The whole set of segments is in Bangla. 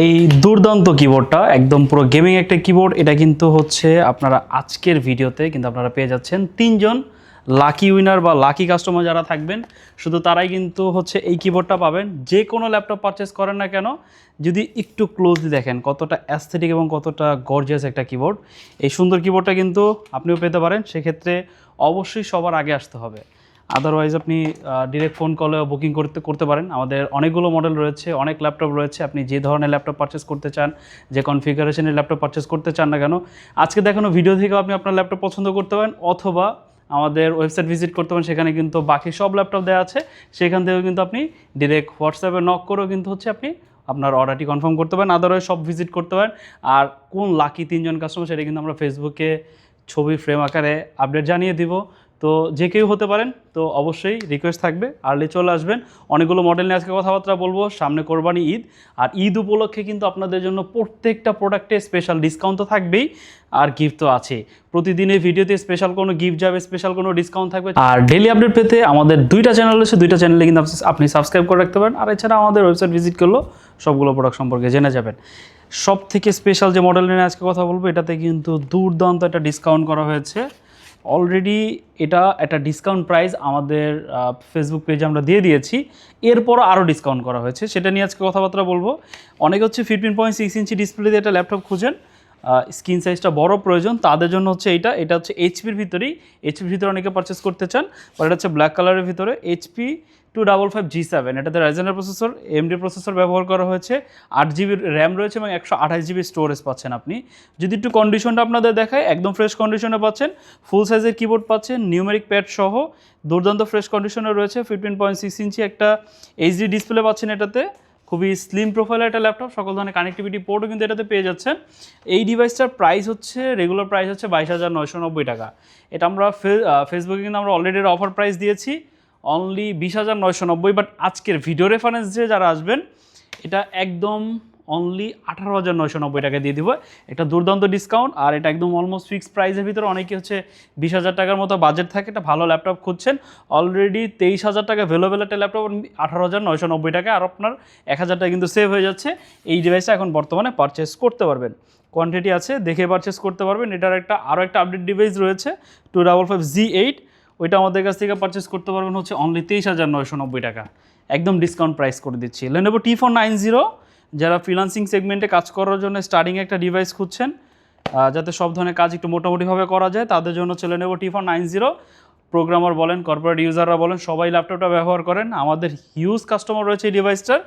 এই দুর্দান্ত কিবোর্ডটা একদম পুরো গেমিং একটা কিবোর্ড। এটা কিন্তু হচ্ছে আপনারা আজকের ভিডিওতে কিন্তু আপনারা পেয়ে যাচ্ছেন তিনজন লাকি উইনার বা লাকি কাস্টমার যারা থাকবেন শুধু তারাই কিন্তু হচ্ছে এই কিবোর্ডটা পাবেন। যে কোনো ল্যাপটপ পারচেস করেন না কেন, যদি একটু ক্লোজলি দেখেন কতটা অ্যাস্থেটিক এবং কতটা গর্জিয়াস একটা কিবোর্ড, এই সুন্দর কিবোর্ডটা কিন্তু আপনিও পেতে পারেন। সেক্ষেত্রে অবশ্যই সবার আগে আসতে হবে, আদারওয়াইজ আপনি ডিরেক্ট ফোন কলেও বুকিং করতে পারেন। আমাদের অনেকগুলো মডেল রয়েছে, অনেক ল্যাপটপ রয়েছে। আপনি যে ধরনের ল্যাপটপ পারচেস করতে চান, যে কনফিগারেশনের ল্যাপটপ পারচেস করতে চান না কেন, আজকে দেখানো ভিডিও থেকেও আপনি আপনার ল্যাপটপ পছন্দ করতে পারেন, অথবা আমাদের ওয়েবসাইট ভিজিট করতে পারেন। সেখানে কিন্তু বাকি সব ল্যাপটপ দেওয়া আছে, সেখান থেকেও কিন্তু আপনি ডিরেক্ট হোয়াটসঅ্যাপে নক করেও কিন্তু হচ্ছে আপনি আপনার অর্ডারটি কনফার্ম করতে পারেন, আদারওয়াইজ সব ভিজিট করতে পারেন। আর কোন লাকি তিনজন কাস্টমার সেটা কিন্তু আমরা ফেসবুকে ছবি ফ্রেম আকারে আপডেট জানিয়ে দিব। তো যে কেউ হতে পারেন, তো অবশ্যই রিকোয়েস্ট থাকবে আর্লি চলে আসবেন। অনেকগুলো মডেল নিয়ে আজকে কথাবার্তা বলবো, সামনে কোরবানি ঈদ, আর ঈদ উপলক্ষে কিন্তু আপনাদের জন্য প্রত্যেকটা প্রোডাক্টে স্পেশাল ডিসকাউন্ট তো থাকবেই, আর গিফট তো আছে। প্রতিদিনের ভিডিওতে স্পেশাল কোনো গিফট যাবে, স্পেশাল কোনো ডিসকাউন্ট থাকবে। আর ডেলি আপডেট পেতে আমাদের দুইটা চ্যানেল আছে, দুইটা চ্যানেলে কিন্তু আপনি সাবস্ক্রাইব করে রাখতে পারেন। আর এছাড়া আমাদের ওয়েবসাইট ভিজিট করলেও সবগুলো প্রোডাক্ট সম্পর্কে জেনে যাবেন। সব থেকে স্পেশাল যে মডেল নিয়ে আজকে কথা বলবো, এটাতে কিন্তু দুর্দান্ত একটা ডিসকাউন্ট করা হয়েছে অলরেডি। এটা একটা ডিসকাউন্ট প্রাইস আমাদের ফেসবুক পেজে আমরা দিয়ে দিয়েছি, এরপরও আরও ডিসকাউন্ট করা হয়েছে, সেটা নিয়ে আজকে কথাবার্তা বলবো। অনেকে হচ্ছে 15.6 ইঞ্চি ডিসপ্লে দিয়ে একটা ল্যাপটপ খুঁজেন, স্ক্রিন সাইজটা বড় প্রয়োজন, তাদের জন্য হচ্ছে এটা হচ্ছে এইচপির ভিতরেই, এইচপির ভিতরে অনেকে পারচেস করতে চান। বাট এটা হচ্ছে ব্ল্যাক কালারের ভিতরে এইচপি 255G7, এটাতে রাইজেনের প্রসেসর, এমডি প্রসেসর ব্যবহার করা হয়েছে, 8GB র্যাম রয়েছে এবং 128GB স্টোরেজ পাচ্ছেন আপনি। যদি একটু কন্ডিশনটা আপনাদের দেখায়, একদম ফ্রেশ কন্ডিশনে পাচ্ছেন, ফুল সাইজের কিবোর্ড পাচ্ছেন, নিউমেরিক প্যাড সহ দুর্দান্ত ফ্রেশ কন্ডিশনে রয়েছে। 15.6 ইঞ্চি একটা এইচডি ডিসপ্লে পাচ্ছেন এটাতে, খুবই স্লিম প্রোফাইলের একটা ল্যাপটপ, সকল ধরনের কানেক্টিভিটি পোর্টও কিন্তু এটাতে পেয়ে যাচ্ছেন। এই ডিভাইসটার প্রাইস হচ্ছে, রেগুলার প্রাইস হচ্ছে 22,990 টাকা। এটা আমরা ফেসবুকে কিন্তু আমরা অলরেডি অফার প্রাইস দিয়েছি অনলি 20,990। বাট আজকের ভিডিও রেফারেন্স দিয়ে যারা আসবেন, এটা একদম অনলি 18,990 টাকা দিয়ে দিব। একটা দুর্দান্ত ডিসকাউন্ট, আর এটা একদম অলমোস্ট ফিক্সড প্রাইসের ভিতরে। অনেকে হচ্ছে 20,000 টাকার মতো বাজেট থাকে, একটা ভালো ল্যাপটপ খুঁজছেন, অলরেডি 23,000 টাকা ভ্যালুয়েবল একটা ল্যাপটপ 18,990 টাকা, আর আপনার 1,000 টাকা কিন্তু সেভ হয়ে যাচ্ছে। এই ডিভাইসটা এখন বর্তমানে পারচেস করতে পারবেন, কোয়ান্টিটি আছে দেখে পারচেস করতে পারবেন। এটার আরও একটা আপডেট ডিভাইস রয়েছে 255G8, ওইটা আমাদের কাছ থেকে পারচেস করতে পারবেন হচ্ছে অনলি 23,990 টাকা, একদম ডিসকাউন্ট প্রাইস করে দিচ্ছি। Lenovo T490, যারা ফ্রিল্যান্সিং সেগমেন্টে কাজ করার জন্য স্টার্টিং একটা ডিভাইস খুঁজছেন, যাতে সব ধরনের কাজ একটু মোটামুটিভাবে করা যায়, তাদের জন্য হচ্ছে Lenovo T490। প্রোগ্রামার বলেন, কর্পোরেট ইউজাররা বলেন, সবাই ল্যাপটপটা ব্যবহার করেন। আমাদের হিউজ কাস্টমার রয়েছে এই ডিভাইসটার,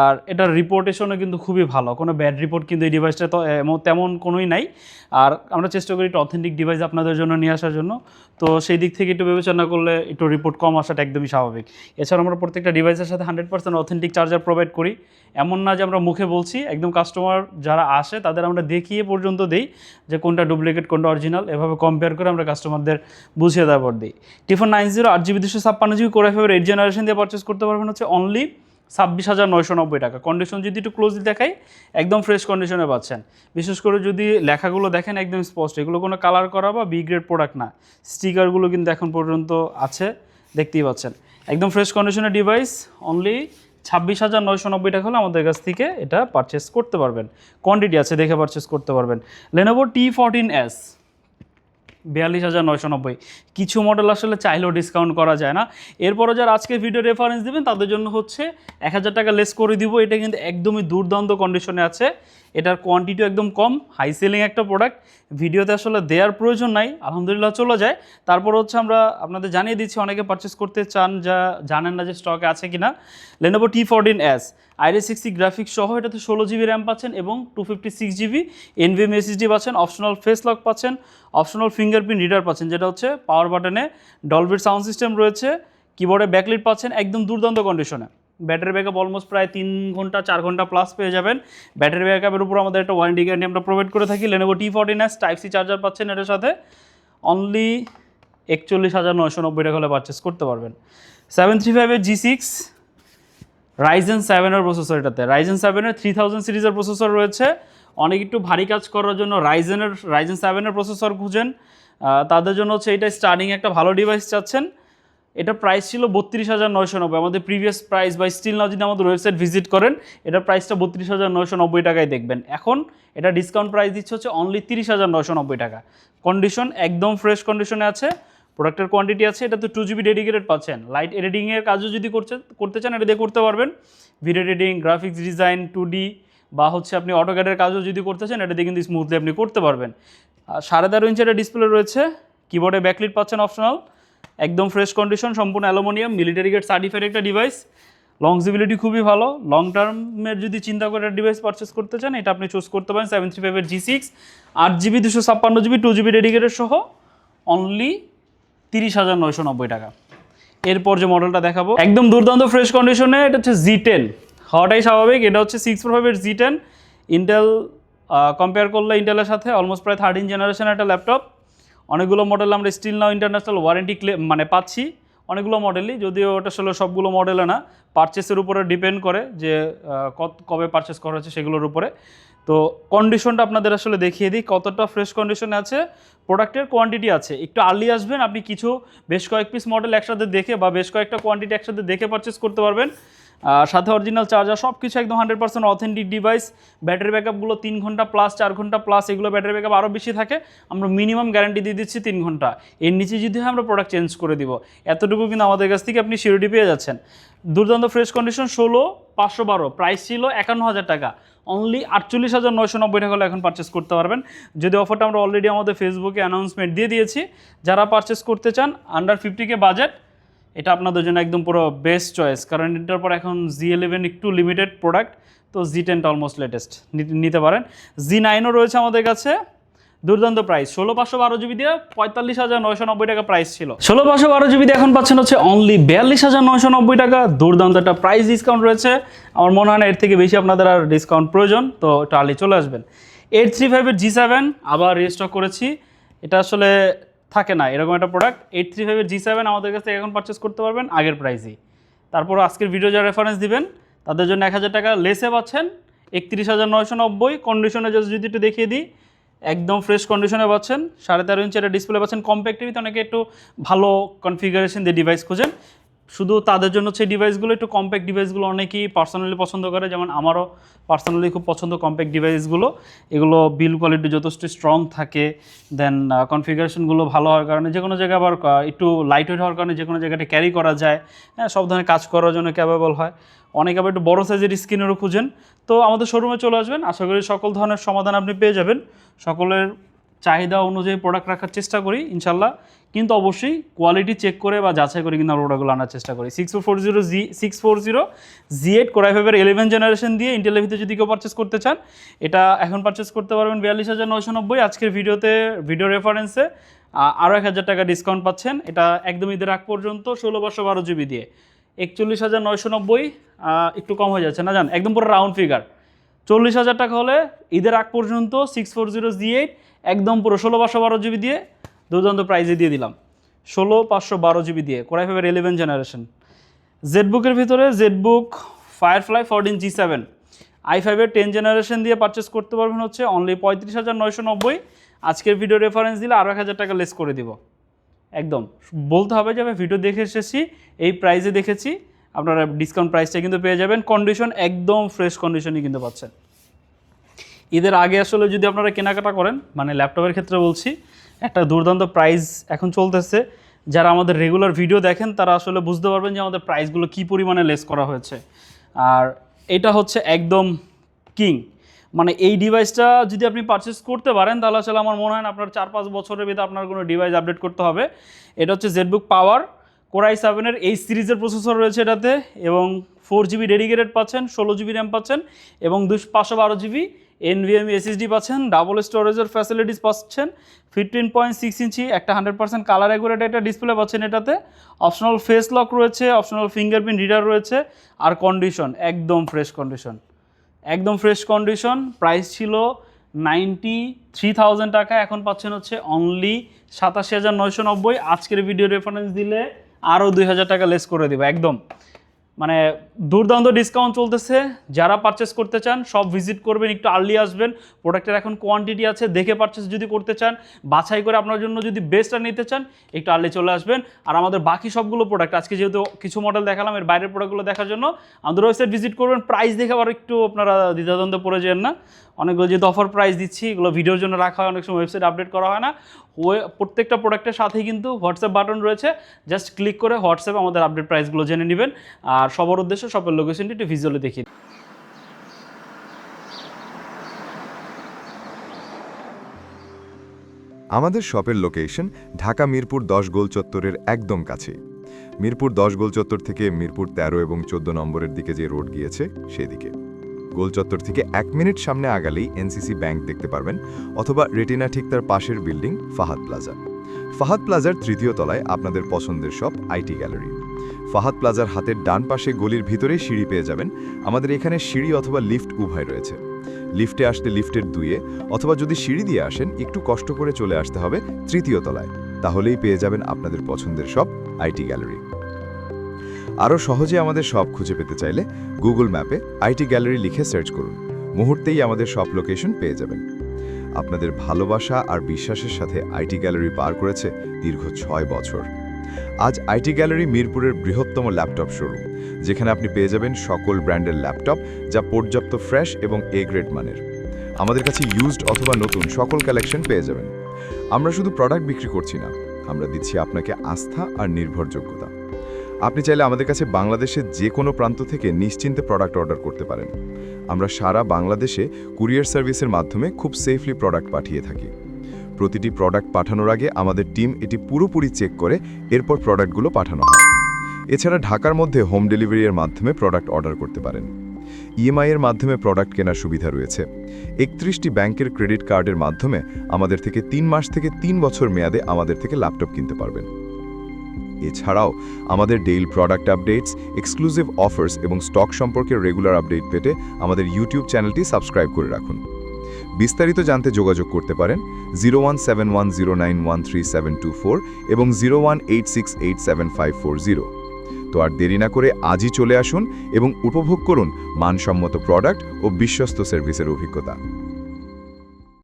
আর এটার রিপোর্টেশনও কিন্তু খুবই ভালো, কোনো ব্যাড রিপোর্ট কিন্তু এই ডিভাইসটা তো তেমন কোনোই নাই। আর আমরা চেষ্টা করি একটু অথেন্টিক ডিভাইস আপনাদের জন্য নিয়ে আসার জন্য, তো সেই দিক থেকে একটু বিবেচনা করলে একটু রিপোর্ট কম আসাটা একদমই স্বাভাবিক। এছাড়া আমরা প্রত্যেকটা ডিভাইসের সাথে 100% অথেন্টিক চার্জার প্রোভাইড করি। এমন না যে আমরা মুখে বলছি, একদম কাস্টমার যারা আসে তাদের আমরা দেখিয়ে পর্যন্ত দিই যে কোনটা ডুপ্লিকেট কোনটা অরিজিনাল, এভাবে কম্পেয়ার করে আমরা কাস্টমারদের বুঝিয়ে দেওয়ার দিই। T490 8GB 256GB core i5 8th generation দিয়ে পারচেস করতে পারবেন হচ্ছে অনলি 26,990 টাকা। কন্ডিশন যদি একটু ক্লোজলি দেখাই, একদম ফ্রেশ কন্ডিশনে পাচ্ছেন। বিশেষ করে যদি লেখাগুলো দেখেন একদম স্পষ্ট, এগুলো কোনো কালার করা বা বি গ্রেড প্রোডাক্ট না। স্টিকারগুলো কিন্তু এখন পর্যন্ত আছে, দেখতেই পাচ্ছেন, একদম ফ্রেশ কন্ডিশনের ডিভাইস। অনলি 26,990 টাকা হলে আমাদের কাছ থেকে এটা পারচেস করতে পারবেন, কোয়ান্টিটি আছে দেখে পারচেস করতে পারবেন। Lenovo T14S 42,990। কিছু মডেল আসলে চাইলেও ডিসকাউন্ট করা যায় না। এরপরও যারা আজকে ভিডিও রেফারেন্স দেবেন তাদের জন্য হচ্ছে 1,000 টাকা লেস করে দিব। এটা কিন্তু একদমই দুর্দান্ত কন্ডিশনে আছে, এটার কোয়ান্টিটিও একদম কম, হাই সেলিং একটা প্রোডাক্ট, ভিডিওতে আসলে দেওয়ার প্রয়োজন নাই, আলহামদুলিল্লাহ চলে যায়। তারপর হচ্ছে আমরা আপনাদের জানিয়ে দিচ্ছি, অনেকে পারচেস করতে চান যা জানেন না যে স্টকে আছে কিনা। Lenovo T14S Iris 60 গ্রাফিক্স সহ, এটাতে 16GB র্যাম পাচ্ছেন এবং 256GB NVMe SSD পাচ্ছেন, অপশনাল ফেস লক পাচ্ছেন, অপশনাল ফিঙ্গারপ্রিন্ট রিডার পাচ্ছেন, যেটা হচ্ছে পাওয়ার বাটনে ডলবি সাউন্ড সিস্টেম রয়েছে, কিবোর্ডে ব্যাকলাইট পাচ্ছেন, একদম দুর্দান্ত কন্ডিশনে। ব্যাটারি ব্যাকআপ অলমোস্ট প্রায় 3 ঘন্টা 4 ঘন্টা প্লাস পেয়ে যাবেন। ব্যাটারি ব্যাকআপের উপর আমাদের একটা ওয়ারেন্টি গ্যারান্টি আমরা প্রোভাইড করে থাকি। Lenovo T14S Type-C চার্জার পাচ্ছেন এটার সাথে, অনলি 41,990 টাকা হলে পারচেস করতে পারবেন। 735G6 Ryzen 7 এর প্রসেসর, এটাতে Ryzen 7 এর 3000 সিরিজের প্রসেসর রয়েছে। অনেক একটু ভারী কাজ করার জন্য Ryzen 7 এর প্রসেসর খুঁজেন, তাদের জন্য হচ্ছে এটা স্টার্টিং একটা ভালো ডিভাইস চাচ্ছেন, এটা প্রাইস ছিল 32,990। আমাদের প্রিভিয়াস প্রাইস বা স্টিল নাও যদি আমাদের ওয়েবসাইট ভিজিট করেন এটার প্রাইসটা 32,990 টাকায় দেখবেন। এখন এটা ডিসকাউন্ট প্রাইস দিচ্ছে হচ্ছে অনলি 30,990 টাকা। কন্ডিশন একদম ফ্রেশ কন্ডিশনে আছে, প্রোডাক্টের কোয়ান্টিটি আছে। এটা তো 2GB ডেডিকেটেড পাচ্ছেন। লাইট এডিটিংয়ের কাজও যদি করতে চান এটা দিয়ে করতে পারবেন। Video editing, graphics design, 2D বা হচ্ছে আপনি অটোক্যাডের কাজও যদি করতে চান এটা দিয়ে কিন্তু স্মুথলি আপনি করতে পারবেন। 13.5 ইঞ্চের একটা ডিসপ্লে রয়েছে, কিবোর্ডে ব্যাকলিট পাচ্ছেন অপশনাল, একদম ফ্রেশ কন্ডিশন, সম্পূর্ণ অ্যালুমিনিয়াম, মিলিটারি গ্রেড সার্টিফাইড একটা ডিভাইস। লংজিবিলিটি খুবই ভালো। লং টার্মের যদি চিন্তা করে ডিভাইস পারচেস করতে চান এটা আপনি চুজ করতে পারেন। 735 G6, 8GB 256GB 2GB dedicated সহ অনলি 30,990 টাকা। এরপর যে মডেলটা দেখাবো একদম দুর্দান্ত ফ্রেশ কন্ডিশনে, এটা হচ্ছে Z10। হওয়াটাই স্বাভাবিক। এটা হচ্ছে 645 Z10। ইন্টেল কম্পেয়ার করলে ইন্টেলের সাথে অলমোস্ট প্রায় 13 জেনারেশনের একটা ল্যাপটপ। অনেকগুলো মডেল আমরা স্টিল নাও ইন্টারন্যাশনাল ওয়ারেন্টি মানে পাচ্ছি অনেকগুলো মডেলই, যদিও ওটা আসলে সবগুলো মডেলে না, পারচেসের উপরে ডিপেন্ড করে যে কবে পারচেস করা হচ্ছে সেগুলোর উপরে। তো কন্ডিশনটা আপনাদের আসলে দেখিয়ে দিই কতটা ফ্রেশ কন্ডিশনে আছে। প্রোডাক্টের কোয়ান্টিটি আছে, একটু আর্লি আসবেন, আপনি বেশ কয়েক পিস মডেল একসাথে দেখে বা বেশ কয়েকটা কোয়ান্টিটি একসাথে দেখে পারচেস করতে পারবেন। সাথে অরিজিনাল চার্জার, সব কিছু একদম 100% অথেন্টিক ডিভাইস। ব্যাটারি ব্যাকআপগুলো 3 ঘন্টা প্লাস, 4 ঘন্টা প্লাস, এগুলো ব্যাটারি ব্যাকআপ আরও বেশি থাকে। আমরা মিনিমাম গ্যারান্টি দিয়ে দিচ্ছি 3 ঘন্টা, এর নিচে যদি হয় আমরা প্রোডাক্ট চেঞ্জ করে দিব। এতটুকু কিন্তু আমাদের কাছ থেকে আপনি সিওরিটি পেয়ে যাচ্ছেন। দুর্দান্ত ফ্রেশ কন্ডিশন, 16,512, প্রাইস ছিল 51,000 টাকা, অনলি 48,990 টাকা হলে এখন পারচেস করতে পারবেন। যদি অফারটা আমরা অলরেডি আমাদের ফেসবুকে অ্যানাউন্সমেন্ট দিয়ে দিয়েছি। যারা পারচেস করতে চান আন্ডার 50K বাজেট, এটা আপনাদের জন্য একদম পুরো বেস্ট চয়েস, কারণ এটার পর এখন Z11 একটু লিমিটেড প্রোডাক্ট, তো Z10টা অলমোস্ট লেটেস্ট নিতে পারেন। Z9ও রয়েছে আমাদের কাছে, দুর্দান্ত প্রাইস, 16,512GB দিয়ে 45,990 টাকা প্রাইস ছিল। 16,512GB দিয়ে এখন পাচ্ছেন হচ্ছে অনলি 42,990 টাকা। দুর্দান্ত একটা প্রাইস ডিসকাউন্ট রয়েছে, আমার মনে হয় না এর থেকে বেশি আপনাদের আর ডিসকাউন্ট প্রয়োজন, তো এটা আর্লি চলে আসবেন। 835 G7 আবার রিস্টক করেছি, এটা আসলে থাকে না এরকম একটা প্রোডাক্ট। 835 G7 আমাদের কাছ থেকে এখন পারচেস করতে পারবেন আগের প্রাইসেই। তারপর আজকের ভিডিও যা রেফারেন্স দিবেন তাদের জন্য 1,000 টাকা লেসে পাচ্ছেন, 31,990। কন্ডিশনে যদি একটু দেখিয়ে দিই, একদম ফ্রেশ কন্ডিশনে পাচ্ছেন। 13.5 ইঞ্চের ডিসপ্লে পাচ্ছেন। কম্প্যাক্ট টিভিতে অনেকে একটু ভালো কনফিগারেশন দিয়ে ডিভাইস খোঁজেন, শুধু তাদের জন্য হচ্ছে ডিভাইসগুলো, একটু কম্প্যাক্ট ডিভাইসগুলো অনেকেই পার্সোনালি পছন্দ করে, যেমন আমারও পার্সোনালি খুব পছন্দ কম্প্যাক্ট ডিভাইসগুলো। এগুলো বিল কোয়ালিটি যথেষ্ট স্ট্রং থাকে, দেন কনফিগারেশনগুলো ভালো হওয়ার কারণে যে কোনো জায়গায়, আবার একটু লাইট ওয়েট হওয়ার কারণে যে কোনো জায়গাটা ক্যারি করা যায়, হ্যাঁ, সব ধরনের কাজ করার জন্য ক্যাপেবল হয়। অনেকে আবার একটু বড়ো সাইজের স্ক্রিনেরও খুঁজেন, তো আমাদের শোরুমে চলে আসবেন, আশা করি সকল ধরনের সমাধান আপনি পেয়ে যাবেন। সকলের চাহিদা অনুযায়ী প্রোডাক্ট রাখার চেষ্টা করি ইনশাল্লাহ, কিন্তু অবশ্যই কোয়ালিটি চেক করে বা যাচাই করে কিন্তু আমরা প্রোডাক্টগুলো আনার চেষ্টা করি। 640 Z8 Core i5 11 জেনারেশন দিয়ে ইন্টেলের ভিতরে যদি কেউ পারচেস করতে চান, এটা এখন পারচেস করতে পারবেন 42,990। আজকের ভিডিও রেফারেন্সে আরও 1,000 টাকা ডিসকাউন্ট পাচ্ছেন। এটা একদম ঈদের আগ পর্যন্ত 16,512GB দিয়ে 41,990, একটু কম হয়ে যাচ্ছে না জান, একদম পুরো রাউন্ড ফিগার। 40,000 টাকা হলে ঈদের আগ পর্যন্ত 640 Z8 একদম পুরো 16,512GB দিয়ে দুর্দান্ত প্রাইজে দিয়ে দিলাম। 16,512GB দিয়ে Core i5 11 জেনারেশন। জেডবুকের ভিতরে ZBook firefly 14 G7 i5 10 generation দিয়ে পারচেস করতে পারবেন হচ্ছে অনলি 35,990। আজকের ভিডিও রেফারেন্স দিলে আরও 1,000 টাকা লেস করে দিব। একদম বলতে হবে যে আমি ভিডিও দেখে এসেছি, এই প্রাইসে দেখেছি, আপনারা ডিসকাউন্ট প্রাইসটা কিন্তু পেয়ে যাবেন। কন্ডিশন একদম ফ্রেশ কন্ডিশনই কিন্তু পাচ্ছেন। ঈদের আগে আসলে যদি আপনারা কেনাকাটা করেন, মানে ল্যাপটপের ক্ষেত্রে বলছি, একটা দুর্দান্ত প্রাইস এখন চলতেছে। যারা আমাদের রেগুলার ভিডিও দেখেন তারা আসলে বুঝতে পারবেন যে আমাদের প্রাইসগুলো কী পরিমাণে লেস করা হয়েছে। আর এটা হচ্ছে একদম কিং, মানে এই ডিভাইসটা যদি আপনি পারচেস করতে পারেন তাহলে আসলে আমার মনে হয় না আপনার 4-5 বছরের ভিতরে আপনার কোনো ডিভাইস আপডেট করতে হবে। এটা হচ্ছে জেডবুক পাওয়ার Core i7 এই সিরিজের প্রসেসর রয়েছে এটাতে, এবং 4GB ডেডিকেটেড পাচ্ছেন, 16GB র্যাম পাচ্ছেন, এবং 512GB NVMe SSD পাচ্ছেন, ডাবল স্টোরেজের ফ্যাসিলিটিস পাচ্ছেন, 15.6 ইঞ্চি একটা 100% কালার অ্যাকুরেট একটা ডিসপ্লে পাচ্ছেন এটাতে। অপশনাল ফেস লক রয়েছে, অপশনাল ফিঙ্গারপ্রিন্ট রিডার রয়েছে, আর কন্ডিশন একদম ফ্রেশ কন্ডিশন, একদম ফ্রেশ কন্ডিশন। প্রাইস ছিল 93,000 টাকা, এখন পাচ্ছেন হচ্ছে অনলি 87,990। আজকের ভিডিও রেফারেন্স দিলে আরও 2,000 টাকা লেস করে দেবো একদম। মানে দুর্দান্ত ডিসকাউন্ট চলতেছে। যারা পারচেস করতে চান সব ভিজিট করবেন, একটু আর্লি আসবেন। প্রোডাক্টের এখন কোয়ান্টিটি আছে, দেখে পারচেস যদি করতে চান, বাছাই করে আপনার জন্য যদি বেস্টটা নিতে চান, একটু আর্লি চলে আসবেন। আর আমাদের বাকি সবগুলো প্রোডাক্ট, আজকে যেহেতু কিছু মডেল দেখালাম, এর বাইরের প্রোডাক্টগুলো দেখার জন্য আমাদের ওয়েবসাইট ভিজিট করবেন। প্রাইস দেখে আবার একটু আপনারা দ্বিধাদ্বন্দ্বে পড়ে যান না, অনেকগুলো যেহেতু অফার প্রাইস দিচ্ছি, এগুলো ভিডিওর জন্য রাখা হয়, অনেক সময় ওয়েবসাইট আপডেট করা হয় না। প্রত্যেকটা প্রোডাক্টের সাথেই কিন্তু হোয়াটসঅ্যাপ বাটন রয়েছে, জাস্ট ক্লিক করে হোয়াটসঅ্যাপে আমাদের আপডেট প্রাইসগুলো জেনে নেবেন। আর সবার উদ্দেশ্যে শপের লোকেশনটি একটু ভিজুয়ালি দেখি। আমাদের শপের লোকেশন ঢাকা মিরপুর 10 গোল চত্বরের একদম কাছে। মিরপুর 10 গোল চত্বর থেকে মিরপুর 13 এবং 14 নম্বরের দিকে যে রোড গিয়েছে সেদিকে। গোল চত্বর থেকে 1 মিনিট সামনে আগালেই এনসিসি ব্যাংক দেখতে পারবেন, অথবা রেটিনা ঠিক তার পাশের বিল্ডিং ফাহাদ প্লাজা। ফাহাদ প্লাজার 3য় তলায় আপনাদের পছন্দের শপ আইটি গ্যালারি। ফাহাদ প্লাজার হাতের ডান পাশে গলির ভিতরেই সিঁড়ি পেয়ে যাবেন। আমাদের এখানে সিঁড়ি অথবা লিফট উভয় রয়েছে। লিফটে আসতে লিফটের 2-এ, অথবা যদি সিঁড়ি দিয়ে আসেন একটু কষ্ট করে চলে আসতে হবে 3য় তলায়, তাহলেই পেয়ে যাবেন আপনাদের পছন্দের শপ আইটি গ্যালারি। আরও সহজে আমাদের শপ খুঁজে পেতে চাইলে গুগল ম্যাপে আইটি গ্যালারি লিখে সার্চ করুন, মুহূর্তেই আমাদের শপ লোকেশন পেয়ে যাবেন। আপনাদের ভালোবাসা আর বিশ্বাসের সাথে আইটি গ্যালারি পার করেছে দীর্ঘ 6 বছর। আজ আইটি গ্যালারি মিরপুরের বৃহত্তম ল্যাপটপ শোরুম, যেখানে আপনি পেয়ে যাবেন সকল ব্র্যান্ডের ল্যাপটপ, যা পর্যাপ্ত ফ্রেশ এবং এ গ্রেড মানের। আমাদের কাছে ইউজড অথবা নতুন সকল কালেকশন পেয়ে যাবেন। আমরা শুধু প্রোডাক্ট বিক্রি করছি না, আমরা দিচ্ছি আপনাকে আস্থা আর নির্ভরযোগ্যতা। আপনি চাইলে আমাদের কাছে বাংলাদেশের যে কোনো প্রান্ত থেকে নিশ্চিন্তে প্রোডাক্ট অর্ডার করতে পারেন। আমরা সারা বাংলাদেশে কুরিয়ার সার্ভিসের মাধ্যমে খুব সেফলি প্রোডাক্ট পাঠিয়ে থাকি। প্রতিটি প্রোডাক্ট পাঠানোর আগে আমাদের টিম এটি পুরোপুরি চেক করে এরপর প্রোডাক্টগুলো পাঠানো হয়। এছাড়া ঢাকার মধ্যে হোম ডেলিভারির মাধ্যমে প্রোডাক্ট অর্ডার করতে পারেন। ইএমআই এর মাধ্যমে প্রোডাক্ট কেনার সুবিধা রয়েছে। 31টি ব্যাংকের ক্রেডিট কার্ডের মাধ্যমে আমাদের থেকে 3 মাস থেকে 3 বছর মেয়াদে আমাদের থেকে ল্যাপটপ কিনতে পারবেন। এছাড়াও আমাদের daily product updates, exclusive offers এবং স্টক সম্পর্কে রেগুলার আপডেট পেতে আমাদের ইউটিউব চ্যানেলটি সাবস্ক্রাইব করে রাখুন। বিস্তারিত জানতে যোগাযোগ করতে পারেন 0171091374 এবং 0186875540। তো আর দেরি না করে আজই চলে আসুন এবং উপভোগ করুন মানসম্মত প্রোডাক্ট ও বিশ্বস্ত সার্ভিসের অভিজ্ঞতা।